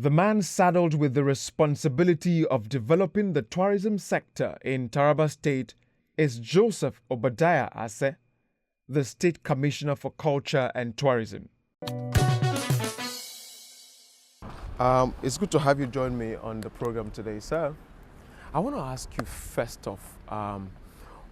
The man saddled with the responsibility of developing the tourism sector in Taraba State is Joseph Obadiah Ase, the State Commissioner for Culture and Tourism. It's good to have you join me on the program today, sir. I want to ask you first off,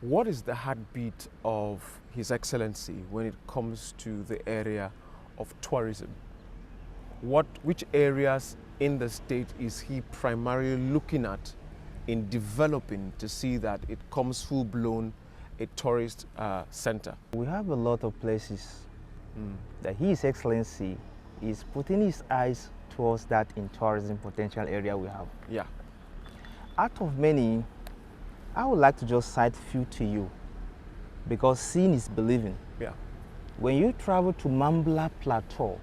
what is the heartbeat of His Excellency when it comes to the area of tourism? Which areas in the state is he primarily looking at in developing to see that it comes full-blown a tourist center? We have a lot of places that His Excellency is putting his eyes towards that in tourism potential area we have. Yeah. Out of many, I would like to just cite few to you because seeing is believing. Yeah. When you travel to Mambla Plateau,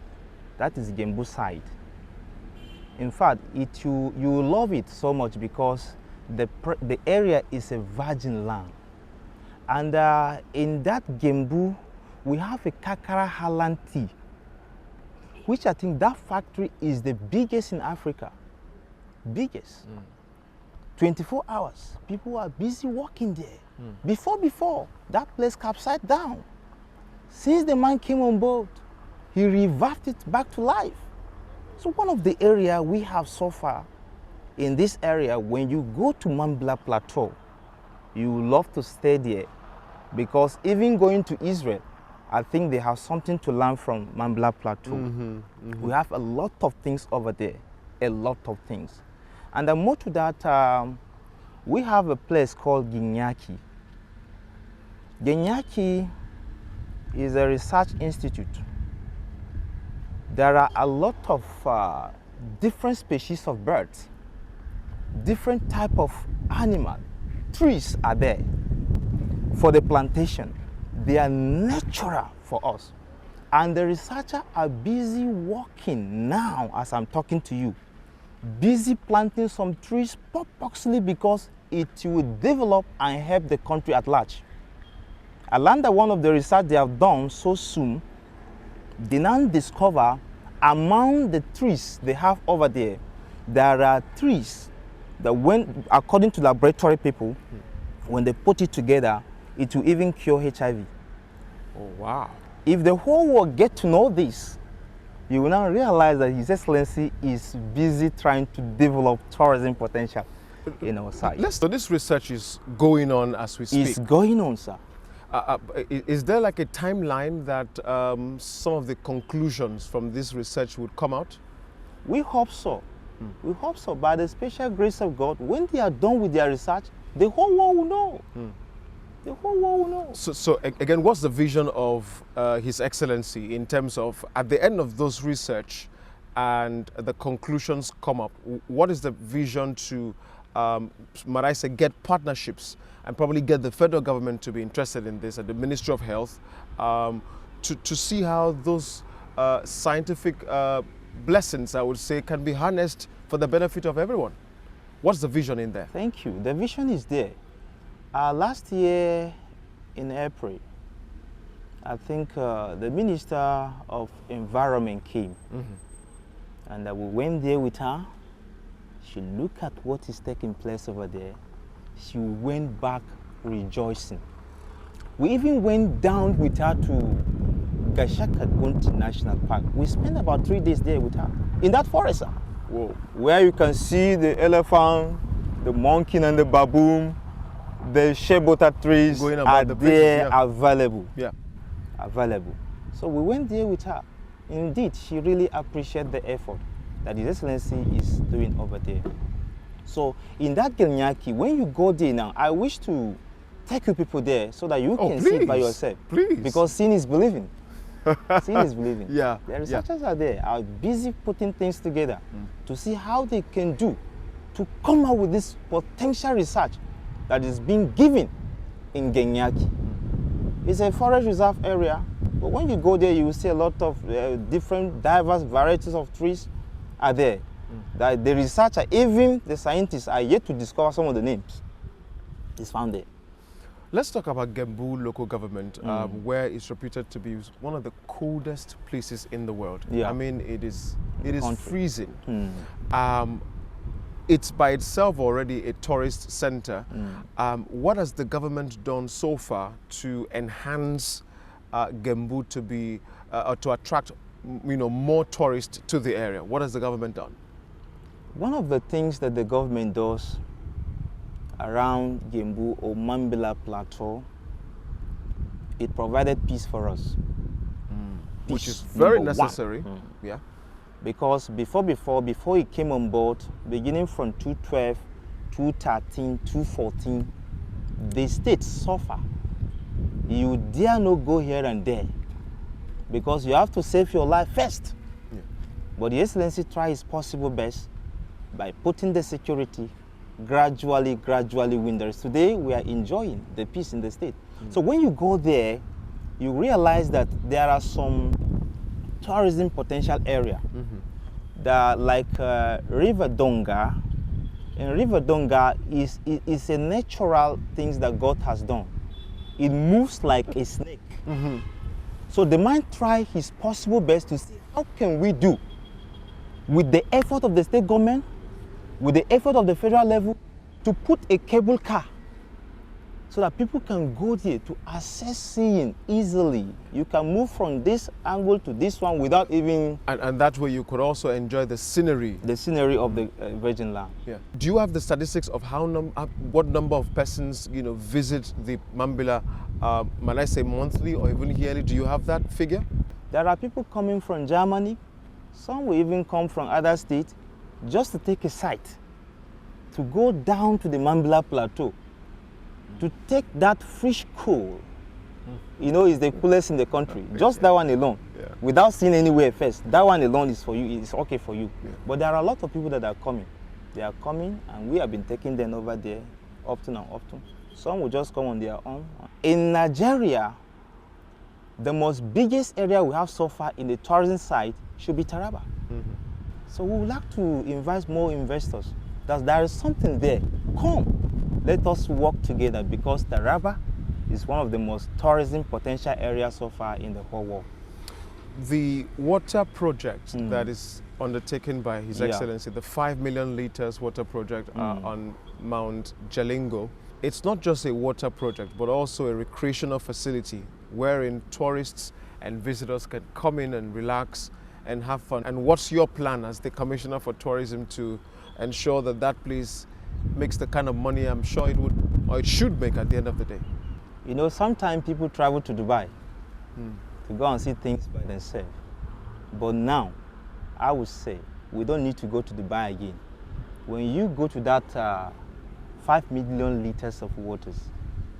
that is Gembu side. In fact, you will love it so much because the area is a virgin land. And in that Gembu, we have a Kakara Halan tea, which I think that factory is the biggest in Africa. Biggest. 24 hours, people are busy working there. Before, that place capsized down. Since the man came on board, he revived it back to life. So one of the areas we have so far in this area, when you go to Mambla Plateau, you will love to stay there because even going to Israel, I think they have something to learn from Mambla Plateau. We have a lot of things over there, a lot of things. And more to that, we have a place called Ginyaki. Ginyaki is a research institute. There are a lot of different species of birds, different type of animal. Trees are there for the plantation. They are natural for us. And the researchers are busy working now as I'm talking to you, busy planting some trees purposely because it will develop and help the country at large. I learned that one of the research they have done so soon, they now discover among the trees they have over there, there are trees that when, according to laboratory people, when they put it together, it will even cure HIV. Oh, wow. If the whole world get to know this, you will now realize that His Excellency is busy trying to develop tourism potential in our side. So this research is going on as we speak? It's going on, sir. Is there like a timeline that some of the conclusions from this research would come out? We hope so. We hope so. By the special grace of God, when they are done with their research, the whole world will know. The whole world will know. So again, what's the vision of His Excellency in terms of, at the end of those research and the conclusions come up, what is the vision to, might I say, get partnerships and probably get the federal government to be interested in this, and the Ministry of Health, to see how those scientific blessings, I would say, can be harnessed for the benefit of everyone? What's the vision in there? Thank you. The vision is there. Last year in April, I think the Minister of Environment came, and we went there with her. She looked at what is taking place over there. She went back rejoicing. We even went down with her to Gashaka Gunti National Park. We spent about 3 days there with her in that forest, sir. Whoa. Where you can see the elephant, the monkey and the baboon, the shea butter trees are there available. Yeah. Available. So we went there with her. Indeed, she really appreciated the effort that His Excellency is doing over there. So in that Ginyaki, when you go there now, I wish to take you people there so that you can see it by yourself. Please. Because seeing is believing. Seeing is believing. Yeah. The researchers are there, are busy putting things together to see how they can do to come up with this potential research that is being given in Ginyaki. It's a forest reserve area, but when you go there, you will see a lot of different, diverse varieties of trees are there. That the researcher, even the scientists, are yet to discover some of the names. It's found there. Let's talk about Gembu local government, where it's reputed to be one of the coldest places in the world. Yeah. I mean, it is It is country. freezing. It's by itself already a tourist center. What has the government done so far to enhance Gembu to be to attract more tourists to the area? What has the government done? One of the things that the government does around Gembu or Mambila Plateau, it provided peace for us. Which Peace, is very number necessary. one. Yeah. Because before he came on board, beginning from 2012, 2013, 2014, the state suffer. You dare not go here and there because you have to save your life first. Yeah. But the Excellency try his possible best by putting the security gradually win the rest. Today we are enjoying the peace in the state. So when you go there, you realize that there are some tourism potential area that like River Donga. And River Donga is a natural thing that God has done. It moves like a snake. So the man try his possible best to see how can we do with the effort of the state government, with the effort of the federal level, to put a cable car so that people can go there to access seeing easily. You can move from this angle to this one without even... And that way you could also enjoy the scenery. The scenery of the Virgin Land. Yeah. Do you have the statistics of what number of persons visit the Mambila, might I say monthly or even yearly? Do you have that figure? There are people coming from Germany. Some will even come from other states just to take a site, to go down to the Mambila Plateau, to take that fresh cool. It's the coolest in the country. Just that one alone, without seeing anywhere first. That one alone is for you. It's okay for you. Yeah. But there are a lot of people that are coming. They are coming, and we have been taking them over there, often and often. Some will just come on their own. In Nigeria, the most biggest area we have so far in the tourism side should be Taraba. So we would like to invite more investors. That there is something there. Come, let us work together because Taraba is one of the most tourism potential areas so far in the whole world. The water project that is undertaken by His Excellency, the 5 million liters water project on Mount Jalingo, it's not just a water project, but also a recreational facility wherein tourists and visitors can come in and relax and have fun. And what's your plan as the Commissioner for Tourism to ensure that that place makes the kind of money I'm sure it would, or it should make at the end of the day? Sometimes people travel to Dubai to go and see things by themselves. But now, I would say, we don't need to go to Dubai again. When you go to that 5 million liters of waters,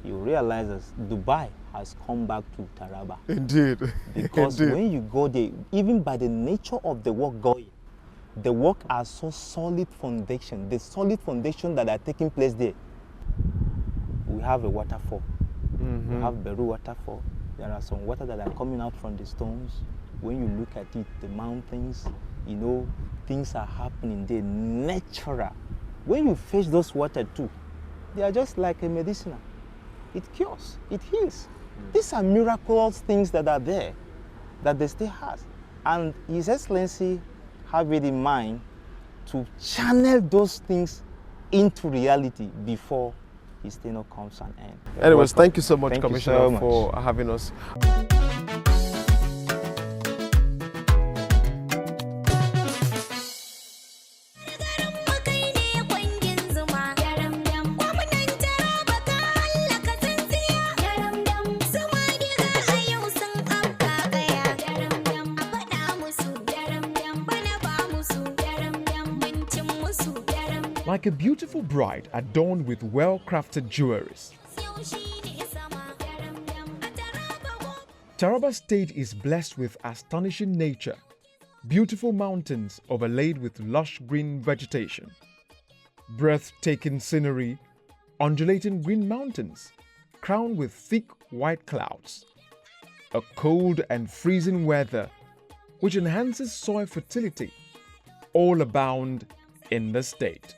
you realize that Dubai has come back to Taraba. Indeed. Because Indeed. when you go there, even by the nature of the work going, the work has so solid foundation, the solid foundation that are taking place there. We have a waterfall. We have Beru waterfall. There are some water that are coming out from the stones. When you look at it, the mountains, things are happening there, natural. When you fetch those water too, they are just like a medicinal. It cures, it heals. These are miraculous things that are there, that the state has. And His Excellency have it in mind to channel those things into reality before his tenure comes to an end. Anyways, thank you so much, Thank you Commissioner, so much. for having us. Like a beautiful bride adorned with well-crafted jewelries. Taraba State is blessed with astonishing nature, beautiful mountains overlaid with lush green vegetation, breathtaking scenery, undulating green mountains, crowned with thick white clouds, a cold and freezing weather which enhances soil fertility, all abound in the state.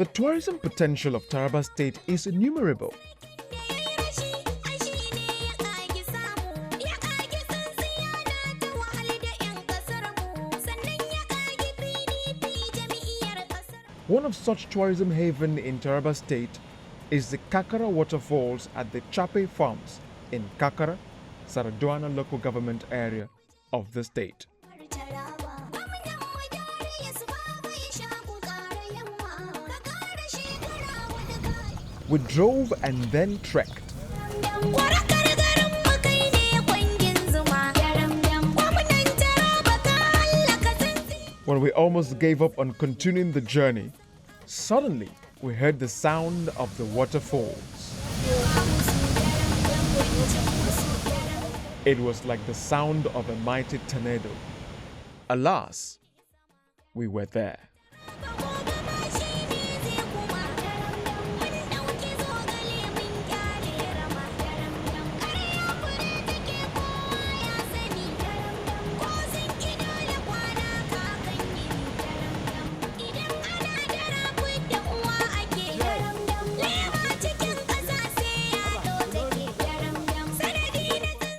The tourism potential of Taraba State is innumerable. One of such tourism haven in Taraba State is the Kakara waterfalls at the Chape Farms in Kakara, Saraduana local government area of the state. We drove and then trekked. When we almost gave up on continuing the journey, suddenly we heard the sound of the waterfalls. It was like the sound of a mighty tornado. Alas, we were there.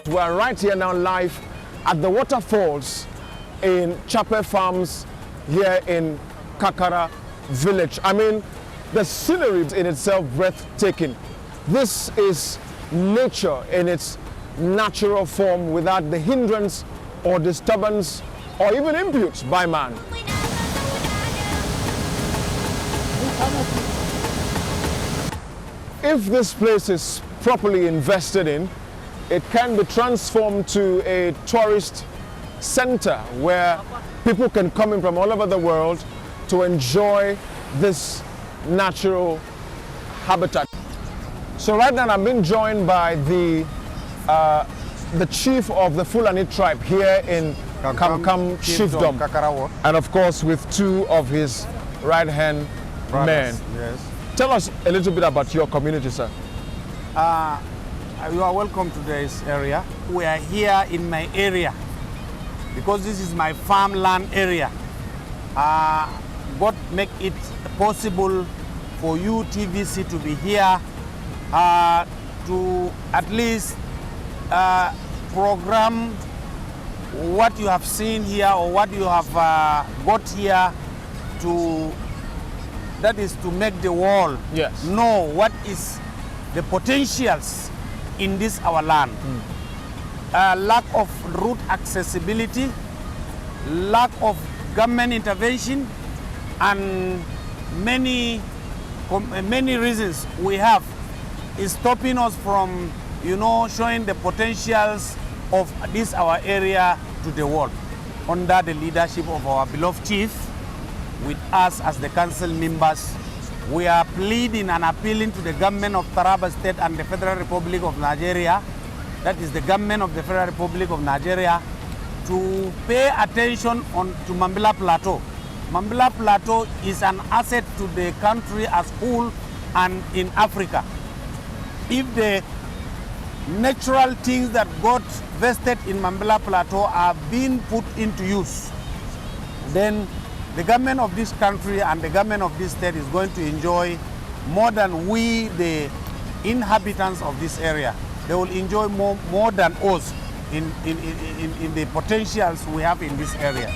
We are right here now live at the waterfalls in Chape Farms here in Kakara village. I mean, the scenery in itself breathtaking. This is nature in its natural form without the hindrance or disturbance or even input by man. If this place is properly invested in, it can be transformed to a tourist center where people can come in from all over the world to enjoy this natural habitat. So right now I'm being joined by the chief of the Fulani tribe here in Kam Chiefdom, and of course with two of his right-hand men. Yes. Tell us a little bit about your community, sir. You are welcome to this area. We are here in my area because this is my farmland area. God make it possible for you TVC to be here to at least program what you have seen here or what you have got here to, that is to make the world know what is the potentials in this our land. Lack of route accessibility, lack of government intervention, and many reasons we have is stopping us from, showing the potentials of this our area to the world. Under the leadership of our beloved chief, with us as the council members, we are pleading and appealing to the government of Taraba State and the Federal Republic of Nigeria, that is the government of the Federal Republic of Nigeria, to pay attention to Mambila Plateau. Mambila Plateau is an asset to the country as whole and in Africa. If the natural things that got vested in Mambila Plateau are being put into use, then the government of this country and the government of this state is going to enjoy more than we, the inhabitants of this area. They will enjoy more than us in the potentials we have in this area.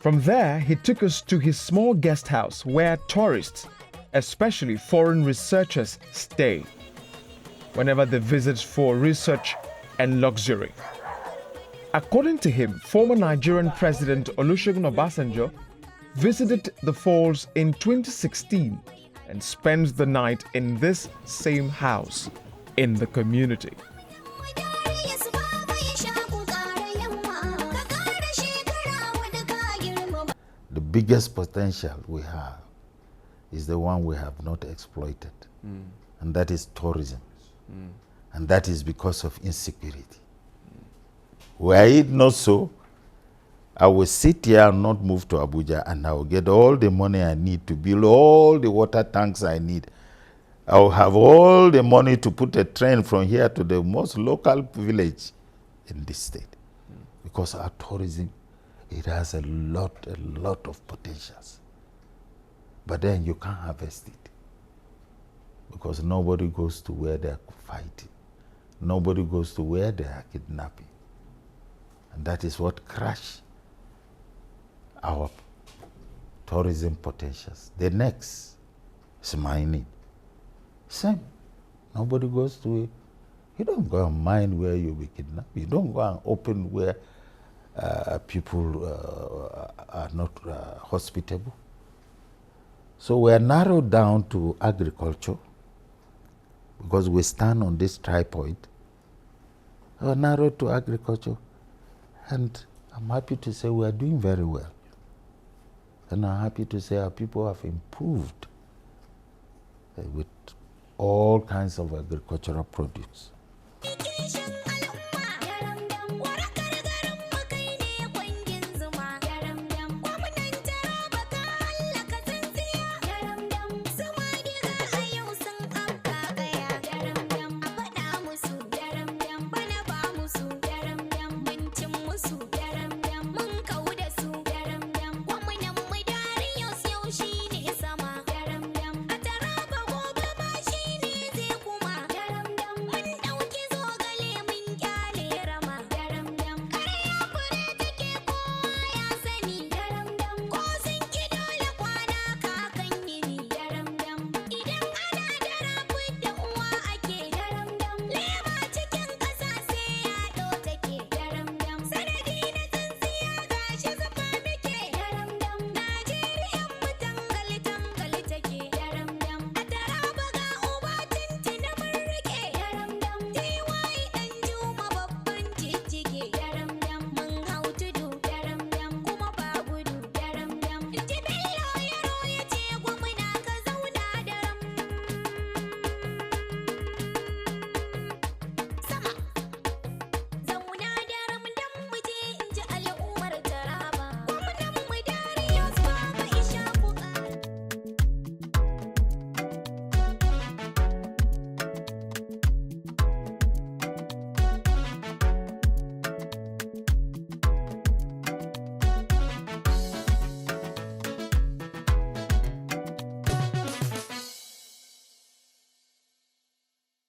From there, he took us to his small guest house where tourists, especially foreign researchers, stay whenever they visit for research and luxury. According to him, former Nigerian President Olusegun Obasanjo visited the falls in 2016 and spent the night in this same house in the community. The biggest potential we have is the one we have not exploited, and that is tourism. And that is because of insecurity. Were it not so, I will sit here and not move to Abuja, and I will get all the money I need to build all the water tanks I need. I will have all the money to put a train from here to the most local village in this state. Because our tourism, it has a lot of potentials. But then you can't harvest it. Because nobody goes to where they are fighting. Nobody goes to where they are kidnapping. And that is what crashed our tourism potentials. The next is mining. Same. Nobody goes to it. You don't go and mine where you'll be kidnapped. You don't go and open where people are not hospitable. So we are narrowed down to agriculture because we stand on this tripod. We are narrowed to agriculture, and I'm happy to say we are doing very well. And I'm happy to say our people have improved with all kinds of agricultural produce.